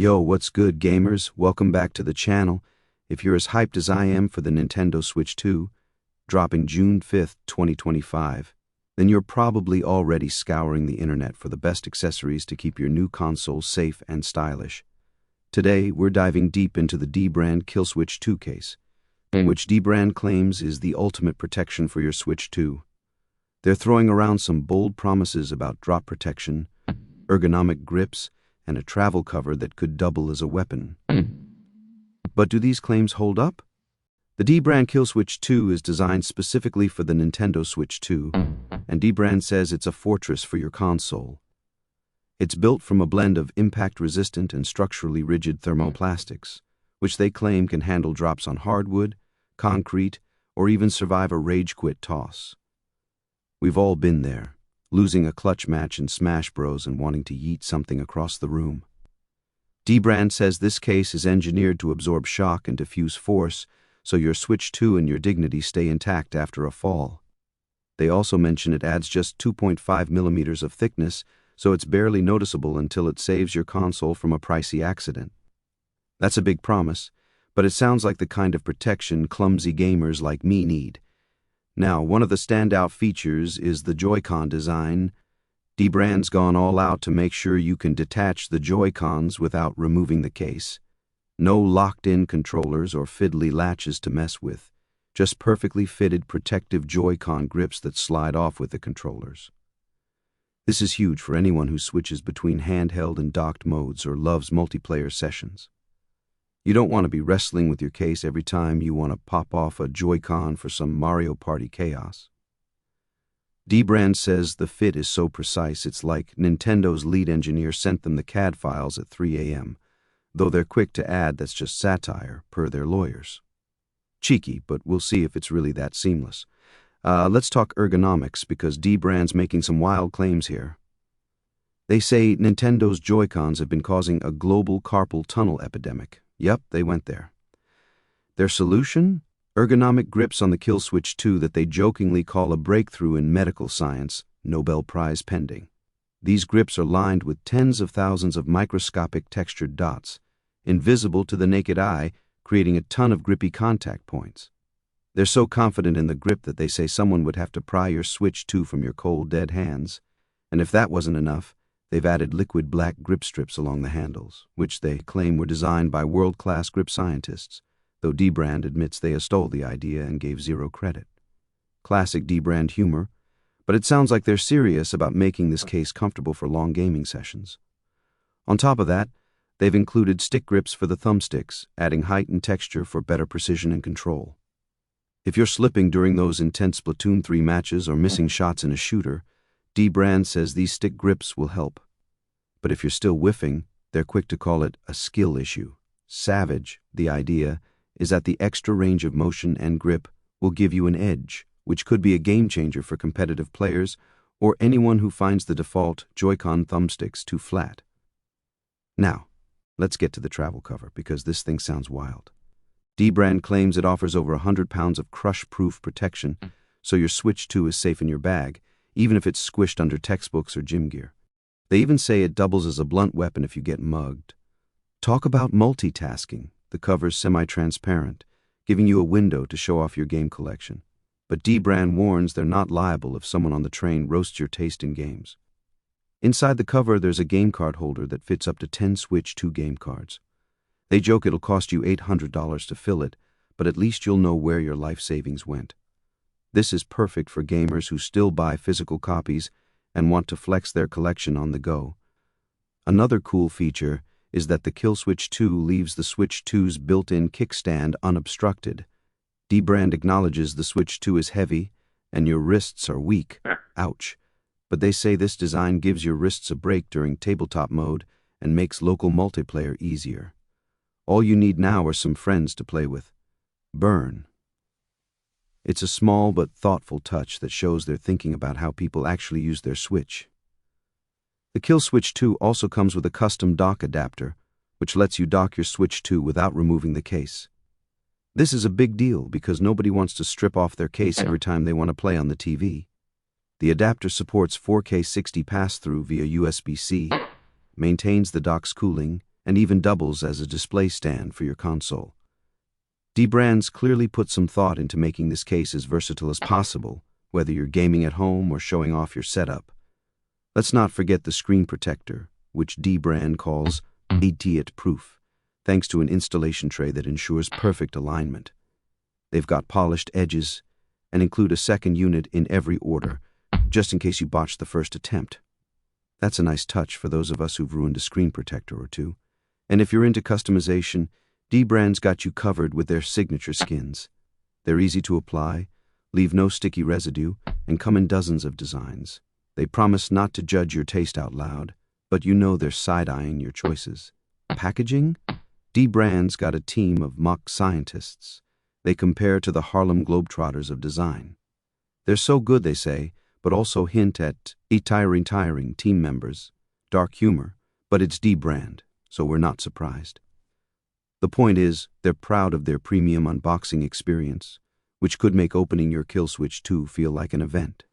Yo, what's good, gamers? Welcome back to the channel. If you're as hyped as I am for the Nintendo Switch 2, dropping June 5th, 2025, then you're probably already scouring the internet for the best accessories to keep your new console safe and stylish. Today, we're diving deep into the dbrand Killswitch 2 case, which dbrand claims is the ultimate protection for your Switch 2. They're throwing around some bold promises about drop protection, ergonomic grips, and a travel cover that could double as a weapon. But do these claims hold up? The dbrand Killswitch 2 is designed specifically for the Nintendo Switch 2, and dbrand says it's a fortress for your console. It's built from a blend of impact-resistant and structurally rigid thermoplastics, which they claim can handle drops on hardwood, concrete, or even survive a rage-quit toss. We've all been there, losing a clutch match in Smash Bros. And wanting to yeet something across the room. dbrand says this case is engineered to absorb shock and diffuse force, so your Switch 2 and your dignity stay intact after a fall. They also mention it adds just 2.5 millimeters of thickness, so it's barely noticeable until it saves your console from a pricey accident. That's a big promise, but it sounds like the kind of protection clumsy gamers like me need. Now, one of the standout features is the JoyCon Design. dbrand's gone all out to make sure you can detach the Joy-Cons without removing the case. No locked-in controllers or fiddly latches to mess with, just perfectly fitted protective Joy-Con grips that slide off with the controllers. This is huge for anyone who switches between handheld and docked modes or loves multiplayer sessions. You don't want to be wrestling with your case every time you want to pop off a Joy-Con for some Mario Party chaos. dbrand says the fit is so precise it's like Nintendo's lead engineer sent them the CAD files at 3 a.m., though they're quick to add that's just satire, per their lawyers. Cheeky, but we'll see if it's really that seamless. Let's talk ergonomics, because dbrand's making some wild claims here. They say Nintendo's Joy-Cons have been causing a global carpal tunnel epidemic. Yep, they went there. Their solution? Ergonomic grips on the Killswitch 2 that they jokingly call a breakthrough in medical science, Nobel Prize pending. These grips are lined with tens of thousands of microscopic textured dots, invisible to the naked eye, creating a ton of grippy contact points. They're so confident in the grip that they say someone would have to pry your Switch 2 from your cold, dead hands. And if that wasn't enough, they've added liquid black grip strips along the handles, which they claim were designed by world-class grip scientists, though dbrand admits they stole the idea and gave zero credit. Classic dbrand humor, but it sounds like they're serious about making this case comfortable for long gaming sessions. On top of that, they've included stick grips for the thumbsticks, adding height and texture for better precision and control. If you're slipping during those intense Splatoon 3 matches or missing shots in a shooter, dbrand says these stick grips will help. But if you're still whiffing, they're quick to call it a skill issue. Savage, the idea, is that the extra range of motion and grip will give you an edge, which could be a game-changer for competitive players or anyone who finds the default Joy-Con thumbsticks too flat. Now, let's get to the travel cover, because this thing sounds wild. dbrand claims it offers over 100 pounds of crush-proof protection, so your Switch 2 is safe in your bag, even if it's squished under textbooks or gym gear. They even say it doubles as a blunt weapon if you get mugged. Talk about multitasking. The cover's semi-transparent, giving you a window to show off your game collection. But dbrand warns they're not liable if someone on the train roasts your taste in games. Inside the cover, there's a game card holder that fits up to 10 Switch 2 game cards. They joke it'll cost you $800 to fill it, but at least you'll know where your life savings went. This is perfect for gamers who still buy physical copies and want to flex their collection on the go. Another cool feature is that the Killswitch 2 leaves the Switch 2's built-in kickstand unobstructed. dbrand acknowledges the Switch 2 is heavy and your wrists are weak. Ouch. But they say this design gives your wrists a break during tabletop mode and makes local multiplayer easier. All you need now are some friends to play with. Burn. It's a small but thoughtful touch that shows they're thinking about how people actually use their Switch. The Killswitch 2 also comes with a custom dock adapter, which lets you dock your Switch 2 without removing the case. This is a big deal because nobody wants to strip off their case every time they want to play on the TV. The adapter supports 4K 60 pass-through via USB-C, maintains the dock's cooling, and even doubles as a display stand for your console. dbrand's clearly put some thought into making this case as versatile as possible, whether you're gaming at home or showing off your setup. Let's not forget the screen protector, which dbrand calls idiot-proof, thanks to an installation tray that ensures perfect alignment. They've got polished edges and include a second unit in every order, just in case you botch the first attempt. That's a nice touch for those of us who've ruined a screen protector or two. And if you're into customization, dbrand's got you covered with their signature skins. They're easy to apply, leave no sticky residue, and come in dozens of designs. They promise not to judge your taste out loud, but you know they're side-eyeing your choices. Packaging? dbrand's got a team of mock scientists. They compare to the Harlem Globetrotters of design. They're so good, they say, but also hint at tiring team members, dark humor, but it's dbrand, so we're not surprised. The point is, they're proud of their premium unboxing experience, which could make opening your Killswitch 2 feel like an event.